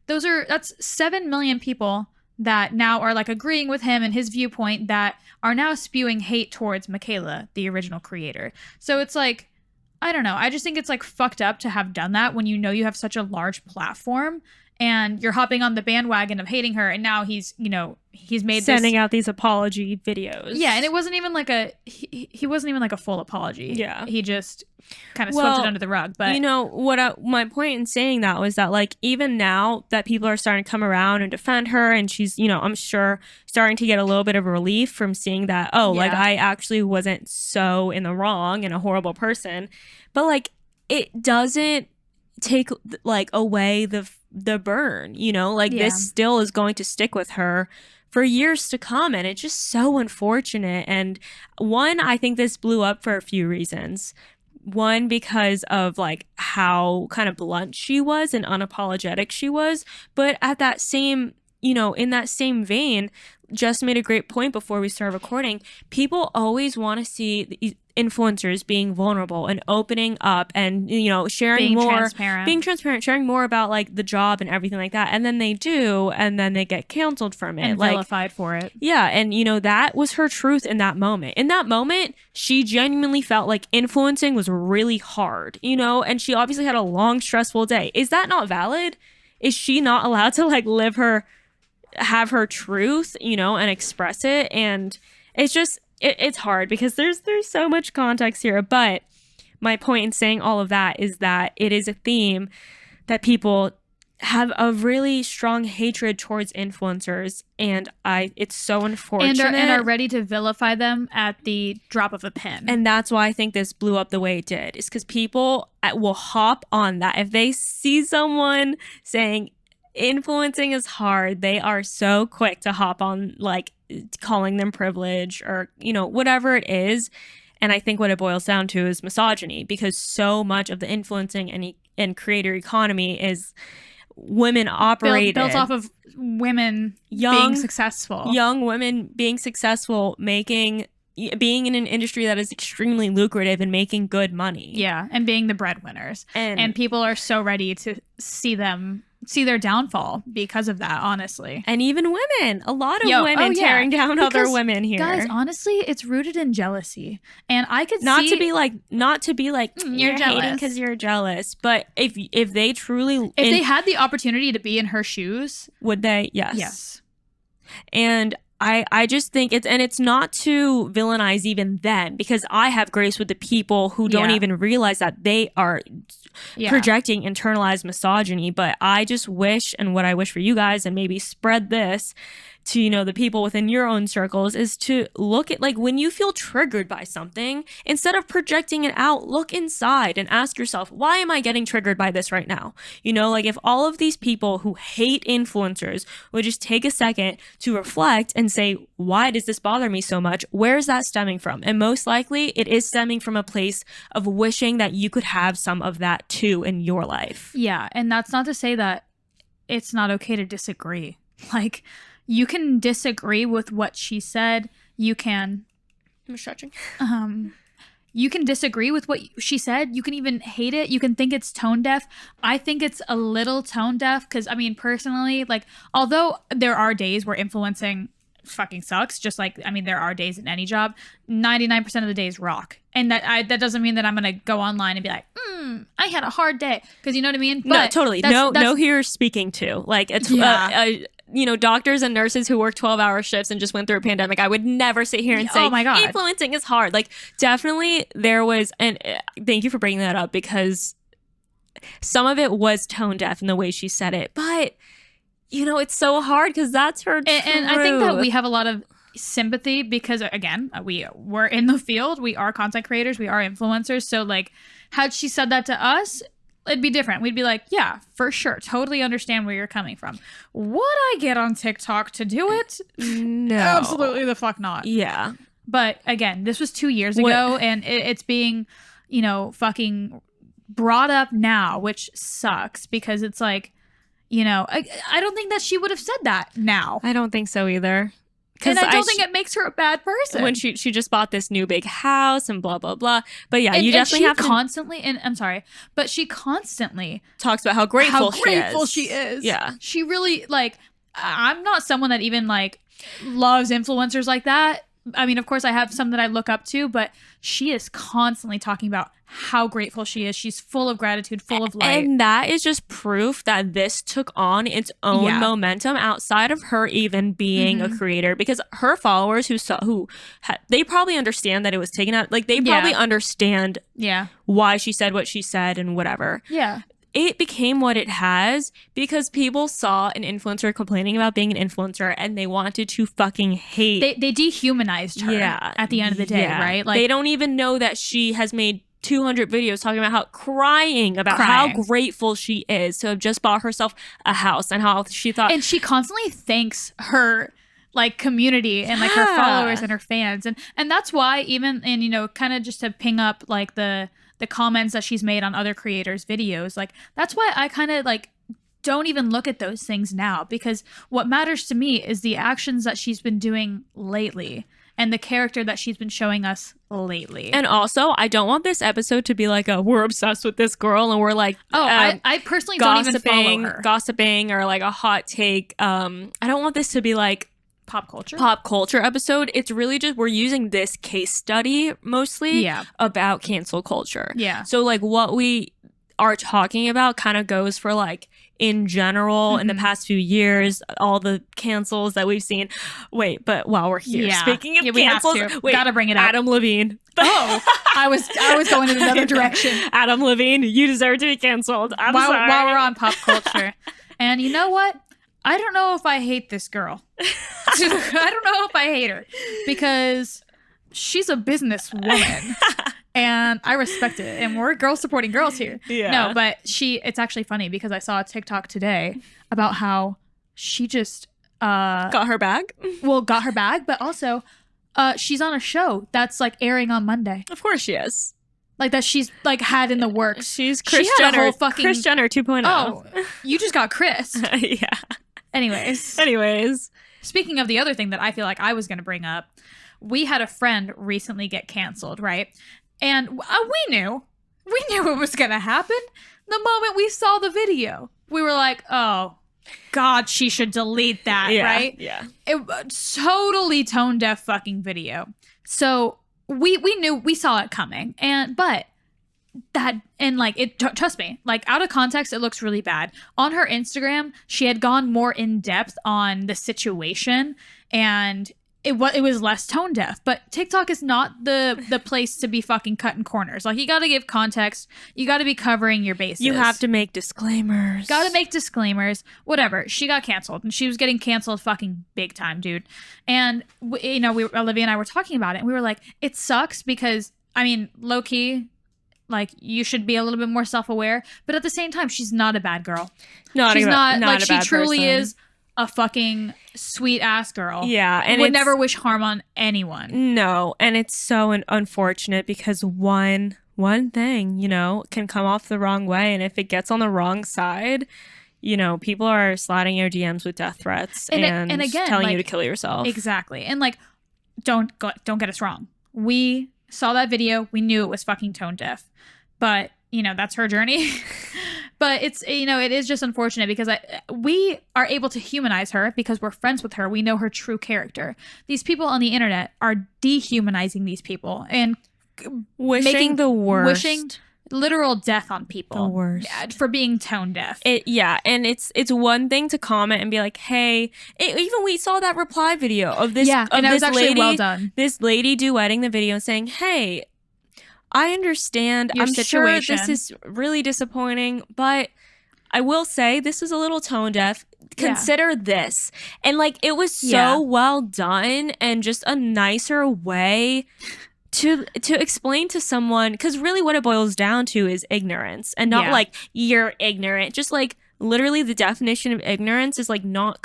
That's 7 million people that now are like agreeing with him and his viewpoint, that are now spewing hate towards Michaela, the original creator. So it's like, I don't know. I just think it's like fucked up to have done that when you know you have such a large platform and you're hopping on the bandwagon of hating her. And now he's made sending out these apology videos. Yeah. And it wasn't even like he wasn't even like a full apology. Yeah. He just kind of swept it under the rug. But you know my point in saying that was that, like, even now that people are starting to come around and defend her, and she's, you know, I'm sure starting to get a little bit of relief from seeing that, like, I actually wasn't so in the wrong and a horrible person. But like, it doesn't take like away the burn, you know, like, this still is going to stick with her for years to come. And it's just so unfortunate. And one, I think this blew up for a few reasons. One, because of like how kind of blunt she was and unapologetic she was. But at that same, you know, in that same vein, just made a great point before we start recording. People always want to see the influencers being vulnerable and opening up and, you know, sharing being transparent, sharing more about like the job and everything like that. And then they do, and then they get canceled from it and like vilified for it. Yeah. And, you know, that was her truth in that moment. In that moment, she genuinely felt like influencing was really hard, you know, and she obviously had a long, stressful day. Is that not valid? Is she not allowed to like have her truth, you know, and express it? And it's just, it's hard because there's so much context here. But my point in saying all of that is that it is a theme that people have a really strong hatred towards influencers, and it's so unfortunate, and are ready to vilify them at the drop of a pen. And that's why I think this blew up the way it did, is because people will hop on that. If they see someone saying influencing is hard, they are so quick to hop on, like, calling them privilege or, you know, whatever it is. And I think what it boils down to is misogyny, because so much of the influencing and creator economy is women operated, built off of women being successful, young women being successful, being in an industry that is extremely lucrative and making good money. Yeah, and being the breadwinners. And people are so ready to see their downfall because of that, honestly. And even women. A lot of women tearing down other women here. Guys, honestly, it's rooted in jealousy. And I could not to be like you're jealous hating because you're jealous. But if they truly they had the opportunity to be in her shoes, would they? Yes. Yes. And I just think it's not to villainize even them, because I have grace with the people who don't even realize that they are projecting internalized misogyny. But I just wish, and what I wish for you guys, and maybe spread this to, you know, the people within your own circles, is to look at, like, when you feel triggered by something, instead of projecting it out, look inside and ask yourself, why am I getting triggered by this right now? You know, like, if all of these people who hate influencers would just take a second to reflect and say, why does this bother me so much? Where is that stemming from? And most likely it is stemming from a place of wishing that you could have some of that too in your life. Yeah. And that's not to say that it's not okay to disagree. Like, you can disagree with what she said. You can... I'm stretching. You can disagree with what she said. You can even hate it. You can think it's tone deaf. I think it's a little tone deaf because, I mean, personally, like, although there are days where influencing fucking sucks. Just like, I mean, there are days in any job. 99% of the days rock. And that doesn't mean that I'm going to go online and be like, I had a hard day. Because you know what I mean? No, totally. Know who you're speaking to. Like, it's, doctors and nurses who work 12-hour shifts and just went through a pandemic. I would never sit here and say, oh my God, influencing is hard. Like, definitely there was, and thank you for bringing that up, because some of it was tone deaf in the way she said it. But, it's so hard because that's her truth. And I think that we have a lot of sympathy because, again, we're in the field. We are content creators. We are influencers. So, like, had she said that to us, it'd be different. We'd be like, yeah, for sure. Totally understand where you're coming from. Would I get on TikTok to do it? No. Absolutely the fuck not. Yeah. But again, this was 2 years ago, and it's being, fucking brought up now, which sucks because it's like, I don't think that she would have said that now. I don't think so either. And I don't think it makes her a bad person. When she just bought this new big house and blah, blah, blah. But yeah, you definitely have to... constantly, and I'm sorry, but she constantly... talks about how grateful she is. Yeah. She really, like, I'm not someone that even, like, loves influencers like that. I mean, of course, I have some that I look up to, but she is constantly talking about how grateful she is. She's full of gratitude, full of light. And that is just proof that this took on its own momentum outside of her even being a creator, because her followers they probably understand that it was taken out. Like, they probably understand why she said what she said and whatever. Yeah. It became what it has because people saw an influencer complaining about being an influencer and they wanted to fucking hate. They dehumanized her at the end of the day, right? Like, they don't even know that she has made 200 videos talking about how grateful she is to have just bought herself a house and how she thought. And she constantly thanks her like community and like her followers and her fans. And that's why even, and kind of just to ping up like the comments that she's made on other creators' videos, like that's why I kind of like don't even look at those things now, because what matters to me is the actions that she's been doing lately and the character that she's been showing us lately. And also, I don't want this episode to be like we're obsessed with this girl and we're like, I personally don't even follow her. Gossiping or like a hot take. I don't want this to be like pop culture episode. It's really just we're using this case study mostly about cancel culture. Yeah. So like what we are talking about kind of goes for like in general in the past few years, all the cancels that we've seen. Wait, but while we're here, speaking of cancels, we gotta bring it up. Adam Levine. Oh, I was going in another direction. Adam Levine, you deserve to be canceled. I'm sorry. While we're on pop culture, and you know what? I don't know if I hate this girl. I don't know if I hate her because she's a businesswoman. And I respect it. And we're girls supporting girls here. Yeah. No, but it's actually funny because I saw a TikTok today about how she just got her bag. Well, got her bag, but also she's on a show that's like airing on Monday. Of course she is. Like that she's like had in the works. She's Kris Jenner. Kris Jenner 2.0. Oh, you just got Kris. Yeah. Anyways. Speaking of the other thing that I feel like I was going to bring up, we had a friend recently get canceled, right? And we knew it was going to happen the moment we saw the video. We were like, oh, God, she should delete that, right? Yeah. It totally tone deaf fucking video. So we knew, we saw it coming. Trust me, like out of context, it looks really bad. On her Instagram, she had gone more in depth on the situation and it was less tone deaf, but TikTok is not the place to be fucking cutting corners. Like, you got to give context. You got to be covering your bases. You have to make disclaimers. Got to make disclaimers. Whatever. She got canceled, and she was getting canceled fucking big time, dude. And Olivia and I were talking about it, and we were like, it sucks because, I mean, low key, like, you should be a little bit more self-aware, but at the same time, she's not a bad girl. She's not like, she truly is a fucking sweet ass girl. Yeah, and would never wish harm on anyone. No, and it's so unfortunate because one thing, can come off the wrong way, and if it gets on the wrong side, people are sliding your DMs with death threats and again, telling you to kill yourself. Exactly. And like, don't get us wrong. We saw that video. We knew it was fucking tone deaf, but that's her journey. But it's, it is just unfortunate because we are able to humanize her because we're friends with her. We know her true character. These people on the internet are dehumanizing these people and wishing the worst. Wishing literal death on people. The worst. For being tone deaf. And it's one thing to comment and be like, hey, even we saw that reply video of this. Yeah, and it was actually lady, well done. This lady duetting the video saying, hey, I understand. I'm sure this is really disappointing, but I will say this is a little tone deaf. Consider this. And like, it was so well done and just a nicer way to explain to someone, because really what it boils down to is ignorance, and not like you're ignorant, just like literally the definition of ignorance is like not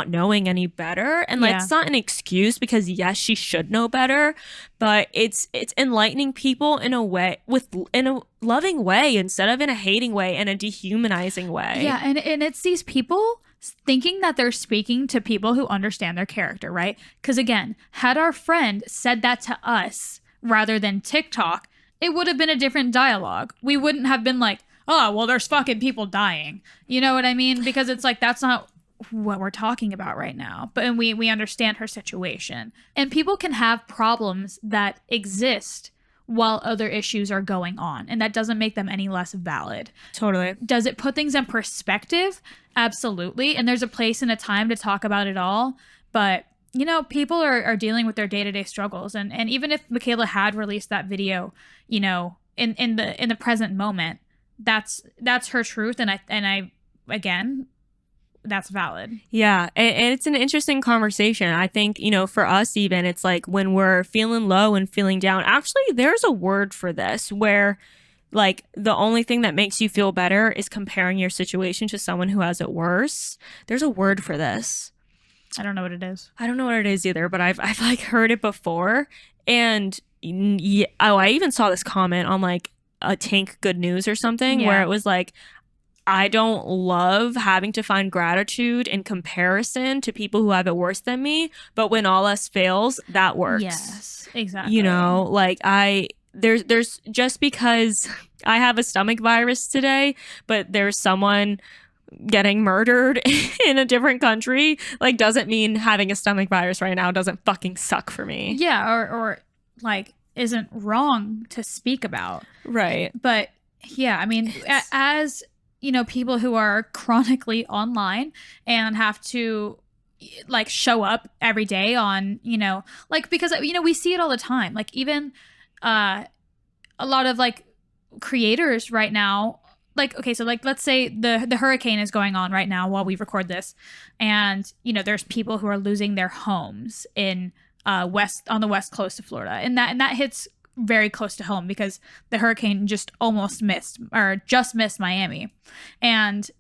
knowing any better. And like, it's not an excuse, because yes, she should know better, but it's enlightening people in a way, in a loving way instead of in a hating way and a dehumanizing way. Yeah, and it's these people thinking that they're speaking to people who understand their character, right? Because again, had our friend said that to us rather than TikTok, it would have been a different dialogue. We wouldn't have been like, oh, well, there's fucking people dying. You know what I mean? Because it's like, that's not what we're talking about right now. But we understand her situation. And people can have problems that exist while other issues are going on. And that doesn't make them any less valid. Totally. Does it put things in perspective? Absolutely. And there's a place and a time to talk about it all. But people are dealing with their day-to-day struggles. And even if Michaela had released that video, in the present moment, that's her truth. And I again, that's valid. Yeah. And it's an interesting conversation. I think, for us, even, it's like when we're feeling low and feeling down, actually, there's a word for this where like the only thing that makes you feel better is comparing your situation to someone who has it worse. There's a word for this. I don't know what it is. I don't know what it is either, but I've like heard it before. And I even saw this comment on like a Tank Good News or something where it was like, I don't love having to find gratitude in comparison to people who have it worse than me, but when all else fails, that works. Yes, exactly. Like there's just because I have a stomach virus today, but there's someone getting murdered in a different country, like, doesn't mean having a stomach virus right now doesn't fucking suck for me. Yeah, or like isn't wrong to speak about. Right. But yeah, I mean, as people who are chronically online and have to like show up every day on, like, because we see it all the time. Like even a lot of like creators right now, like, okay, so like let's say the hurricane is going on right now while we record this, and there's people who are losing their homes in on the west coast of Florida, and that hits very close to home because the hurricane just missed Miami, and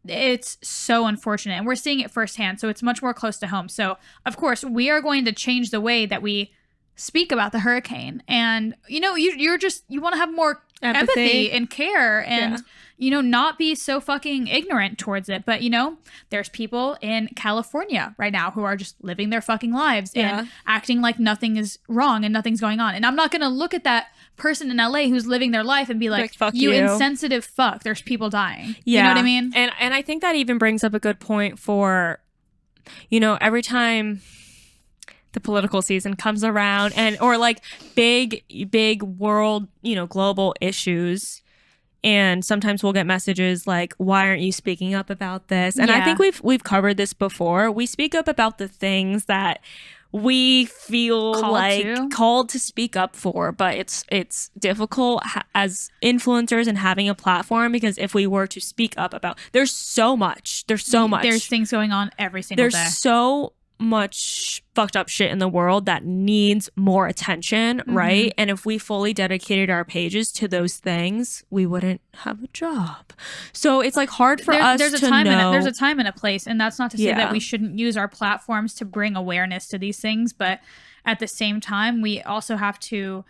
it's so unfortunate, and we're seeing it firsthand, so it's much more close to home. So of course we are going to change the way that we speak about the hurricane, and you want to have more empathy and care, and not be so fucking ignorant towards it. But there's people in California right now who are just living their fucking lives and acting like nothing is wrong and nothing's going on. And I'm not gonna look at that person in LA who's living their life and be like fuck you insensitive fuck, there's people dying. You know what I mean? And I think that even brings up a good point for every time the political season comes around, or like big world, global issues, and sometimes we'll get messages like, why aren't you speaking up about this? And I think we've covered this before. We speak up about the things that we feel called to speak up for, but it's difficult as influencers and having a platform, because if we were to speak up about, there's things going on every single day. There's so much fucked up shit in the world that needs more attention, right? And if we fully dedicated our pages to those things, we wouldn't have a job. So it's like hard for us to know. There's a time and a place, and that's not to say that we shouldn't use our platforms to bring awareness to these things, but at the same time, we also have to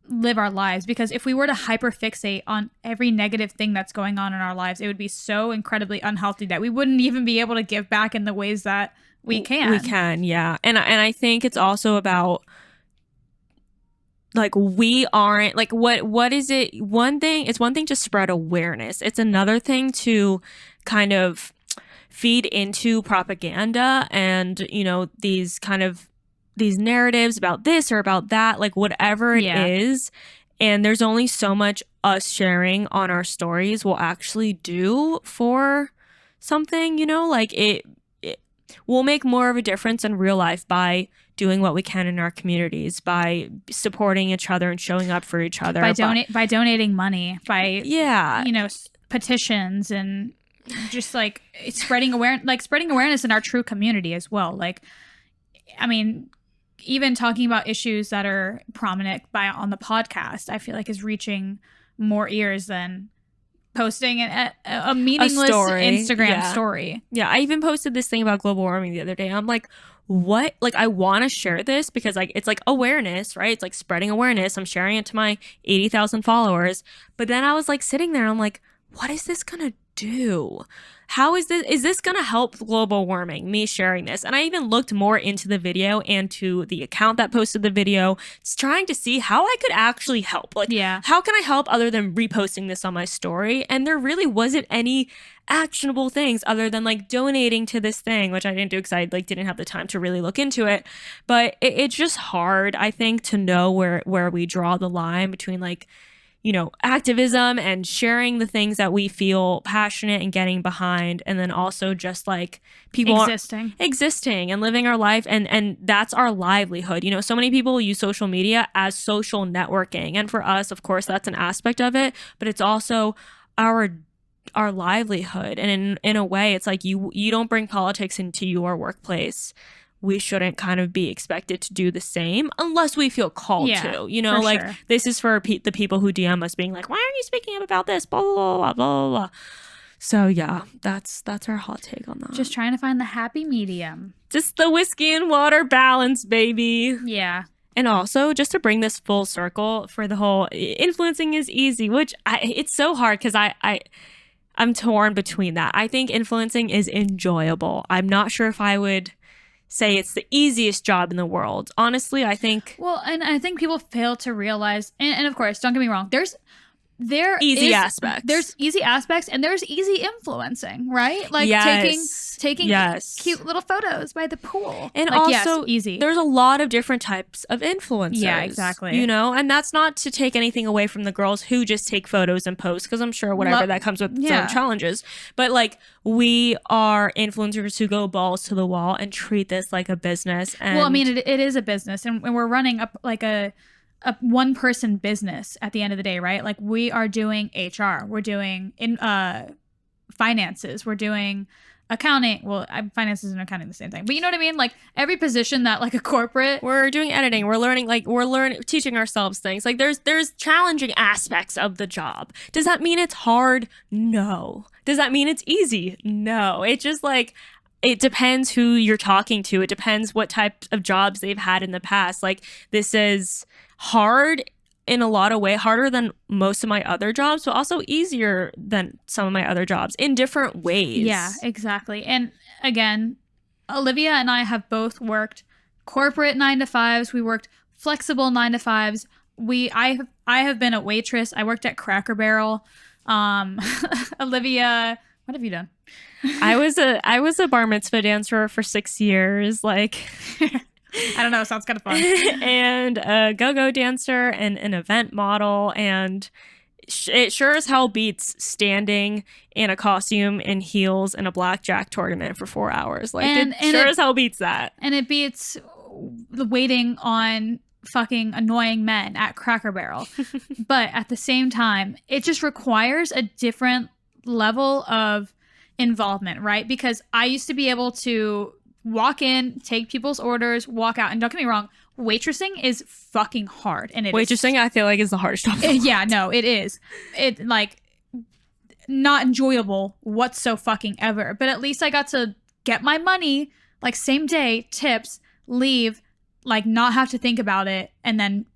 live our lives, because if we were to hyperfixate on every negative thing that's going on in our lives, it would be so incredibly unhealthy that we wouldn't even be able to give back in the ways that we can. Yeah. And I think it's also about like we aren't like what is it? It's one thing to spread awareness. It's another thing to kind of feed into propaganda and, you know, these narratives about this or about that, like whatever it is. And there's only so much us sharing on our stories will actually do for something, you know, like it will make more of a difference in real life by doing what we can in our communities, by supporting each other and showing up for each other, by donating money, by you know, petitions, and just like spreading awareness in our true community as well. Like, I mean, even talking about issues that are prominent on the podcast, I feel like is reaching more ears than posting a meaningless Instagram story. Yeah, I even posted this thing about global warming the other day. I'm like, what? Like, I want to share this because like it's like awareness, right? It's like spreading awareness. I'm sharing it to my 80,000 followers. But then I was like sitting there and I'm like, what is this gonna do? How is this gonna help global warming, me sharing this? And I even looked more into the video and to the account that posted the video, trying to see how I could actually help. Like, how can I help other than reposting this on my story? And there really wasn't any actionable things other than like donating to this thing, which I didn't do because I like didn't have the time to really look into it. But it's just hard, I think, to know where we draw the line between like, you know, activism and sharing the things that we feel passionate and getting behind, and then also just like people existing and living our life, and that's our livelihood. You know, so many people use social media as social networking, and for us, of course, that's an aspect of it, but it's also our livelihood. And in a way, it's like you don't bring politics into your workplace. We shouldn't kind of be expected to do the same unless we feel called to, you know, like this is for the people who DM us being like, why aren't you speaking up about this? Blah, blah, blah, blah, blah. So yeah, that's our hot take on that. Just trying to find the happy medium. Just the whiskey and water balance, baby. Yeah. And also, just to bring this full circle for the whole influencing is easy, which it's so hard because I'm torn between that. I think influencing is enjoyable. I'm not sure if I would say it's the easiest job in the world. Honestly, I think... Well, and I think people fail to realize, and of course, don't get me wrong, there's easy aspects. There's easy aspects and there's easy influencing, right? Like taking cute little photos by the pool. And like, also, easy. There's a lot of different types of influencers. Yeah, exactly. You know, and that's not to take anything away from the girls who just take photos and post, because I'm sure whatever that comes with its own challenges. But like, we are influencers who go balls to the wall and treat this like a business. And well, I mean, it is a business, and we're running up like a one person business at the end of the day, right? Like, we are doing HR, we're doing finances, we're doing accounting. Well, finances and accounting the same thing, but you know what I mean? Like, every position that like a corporate, we're doing editing, we're learning, teaching ourselves things. Like, there's challenging aspects of the job. Does that mean it's hard? No. Does that mean it's easy? No. It just like, it depends who you're talking to. It depends what type of jobs they've had in the past. Like, this is hard in a lot of ways, harder than most of my other jobs, but also easier than some of my other jobs in different ways. Yeah, exactly. And again, Olivia and I have both worked corporate 9-to-5s. We worked flexible 9-to-5s. I have been a waitress. I worked at Cracker Barrel. Olivia, what have you done? I was a bar mitzvah dancer for 6 years. Like, I don't know. Sounds kind of fun. And a go-go dancer and an event model. And it sure as hell beats standing in a costume and heels in a blackjack tournament for 4 hours. Like, and sure as hell beats that. And it beats waiting on fucking annoying men at Cracker Barrel. But at the same time, it just requires a different level of involvement, right? Because I used to be able to walk in, take people's orders, walk out. And don't get me wrong, waitressing is fucking hard. And waitressing, I feel like, is the hardest job. Yeah, no, it is. It like not enjoyable whatsoever. Ever. But at least I got to get my money, like same day, tips, leave, like not have to think about it, and then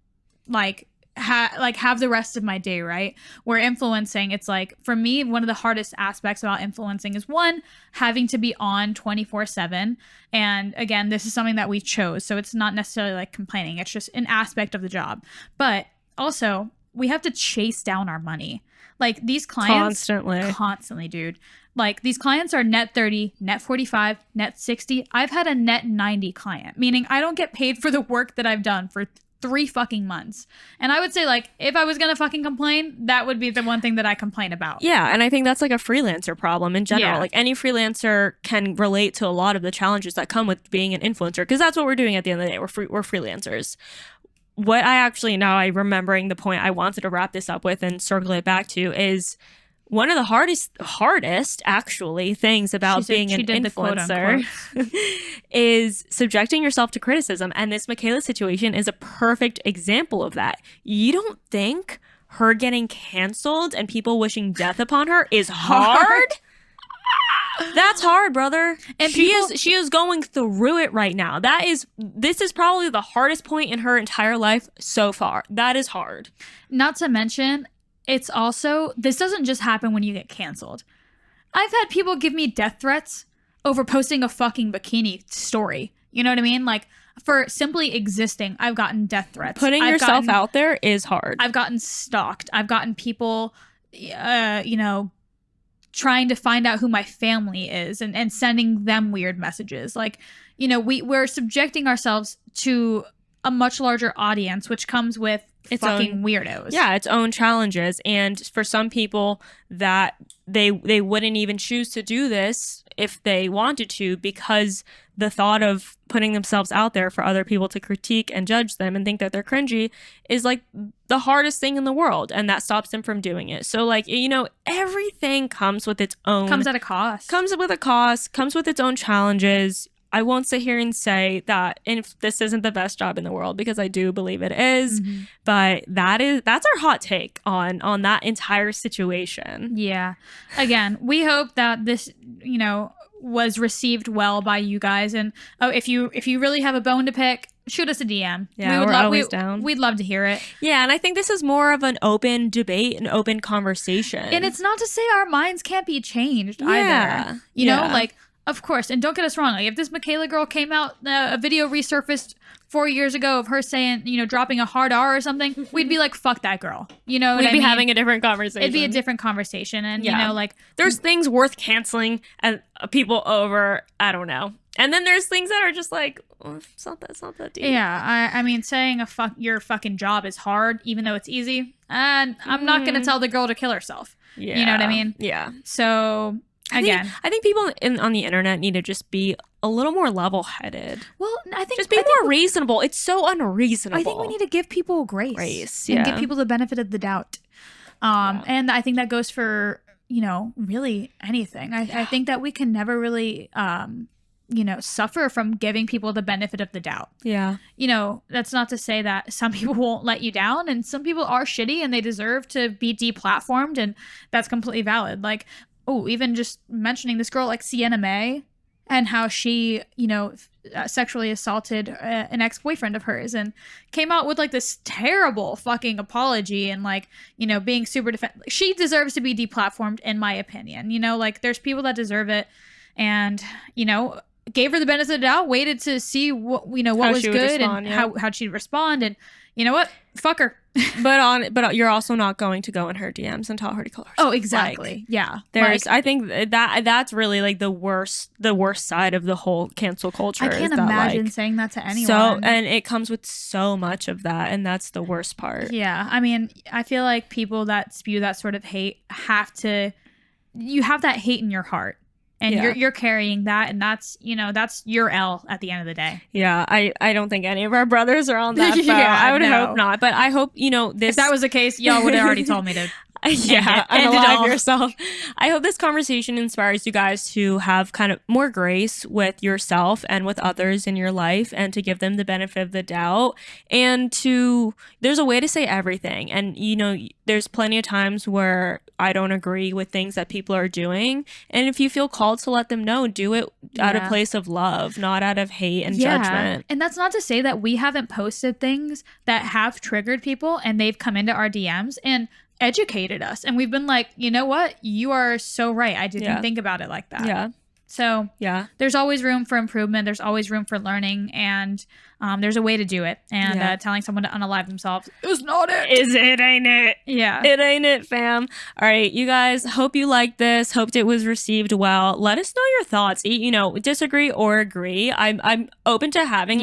like have the rest of my day, right? Where influencing, it's like, for me, one of the hardest aspects about influencing is, one, having to be on 24/7. And again, this is something that we chose, so it's not necessarily like complaining, it's just an aspect of the job. But also, we have to chase down our money. Like, these clients constantly, dude. Like, these clients are net 30, net 45, net 60. I've had a net 90 client, meaning I don't get paid for the work that I've done for 3 fucking months. And I would say, like, if I was gonna fucking complain, that would be the one thing that I complain about. Yeah, and I think that's like a freelancer problem in general. Like, any freelancer can relate to a lot of the challenges that come with being an influencer, because that's what we're doing at the end of the day. We're freelancers. What I actually, now I'm remembering the point I wanted to wrap this up with and circle it back to, is one of the hardest actually things about being an influencer is subjecting yourself to criticism. And this Michaela situation is a perfect example of that. You don't think her getting canceled and people wishing death upon her is hard? That's hard, brother. And she is going through it right now. This is probably the hardest point in her entire life so far. That is hard. Not to mention, it's also, this doesn't just happen when you get canceled. I've had people give me death threats over posting a fucking bikini story. You know what I mean? Like, for simply existing, I've gotten death threats. Putting yourself out there is hard. I've gotten stalked. I've gotten people, trying to find out who my family is and sending them weird messages. Like, we're subjecting ourselves to a much larger audience, which comes with its fucking weirdos. Yeah, its own challenges. And for some people, that they wouldn't even choose to do this if they wanted to, because the thought of putting themselves out there for other people to critique and judge them and think that they're cringy is like the hardest thing in the world, and that stops them from doing it. So, like, everything comes with its own... Comes at a cost. Comes with a cost, comes with its own challenges. I won't sit here and say that if this isn't the best job in the world, because I do believe it is, but that's our hot take on that entire situation. Yeah. Again, we hope that this, was received well by you guys. And if you really have a bone to pick, shoot us a DM. Yeah, we're always down. We'd love to hear it. Yeah, and I think this is more of an open debate, an open conversation. And it's not to say our minds can't be changed either. You know, like, of course, and don't get us wrong, like, if this Michaela girl came out, a video resurfaced 4 years ago of her saying, dropping a hard R or something, we'd be like, fuck that girl. We'd be having a different conversation. It'd be a different conversation. And, like... There's things worth canceling and people over, I don't know. And then there's things that are just like, it's not that deep. Yeah, I mean, saying your fucking job is hard, even though it's easy, and I'm not going to tell the girl to kill herself. Yeah. You know what I mean? Yeah. So... Again, I think people on the internet need to just be a little more level-headed. Well, I think just be more reasonable. It's so unreasonable. I think we need to give people grace, and give people the benefit of the doubt. And I think that goes for really anything. I think that we can never really suffer from giving people the benefit of the doubt. Yeah. That's not to say that some people won't let you down, and some people are shitty and they deserve to be deplatformed, and that's completely valid. Like, even just mentioning this girl like Sienna May and how she, sexually assaulted an ex-boyfriend of hers and came out with like this terrible fucking apology and like, being super she deserves to be deplatformed, in my opinion. Like, there's people that deserve it, and, gave her the benefit of the doubt, waited to see what, what was good and how'd she respond. And you know what? Fuck her. but you're also not going to go in her DMs and tell her to kill herself. Oh, exactly. Like, yeah. I think that's really like the worst side of the whole cancel culture. I can't imagine saying that to anyone. So, and it comes with so much of that, and that's the worst part. Yeah. I mean, I feel like people that spew that sort of hate you have that hate in your heart. And you're carrying that, and that's your L at the end of the day. Yeah, I don't think any of our brothers are on that boat. I would hope not, but I hope this. If that was the case, y'all would have already told me to Yeah, End it unalive all. yourself. I hope this conversation inspires you guys to have kind of more grace with yourself and with others in your life, and to give them the benefit of the doubt, and there's a way to say everything. And there's plenty of times where I don't agree with things that people are doing, and if you feel called to let them know, do it out of place of love, not out of hate and judgment. And that's not to say that we haven't posted things that have triggered people and they've come into our DMs and educated us, and we've been like, you know what, you are so right, I didn't think about it like that. So there's always room for improvement, there's always room for learning, and there's a way to do it. And telling someone to unalive themselves is not it. Ain't it? Yeah. It ain't it, fam. All right, you guys, hope you liked this. Hoped it was received well. Let us know your thoughts. Disagree or agree. I'm open to having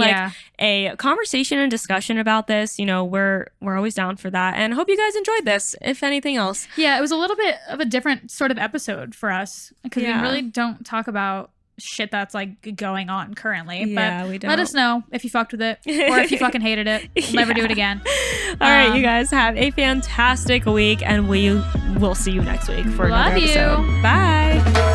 a conversation and discussion about this. We're always down for that. And hope you guys enjoyed this, if anything else. Yeah, it was a little bit of a different sort of episode for us, because we really don't talk about shit that's like going on currently. Yeah, but we don't. let us know if you fucked with it, or if you fucking hated it. We'll never do it again. All right, you guys, have a fantastic week, and we will see you next week for another episode. Bye.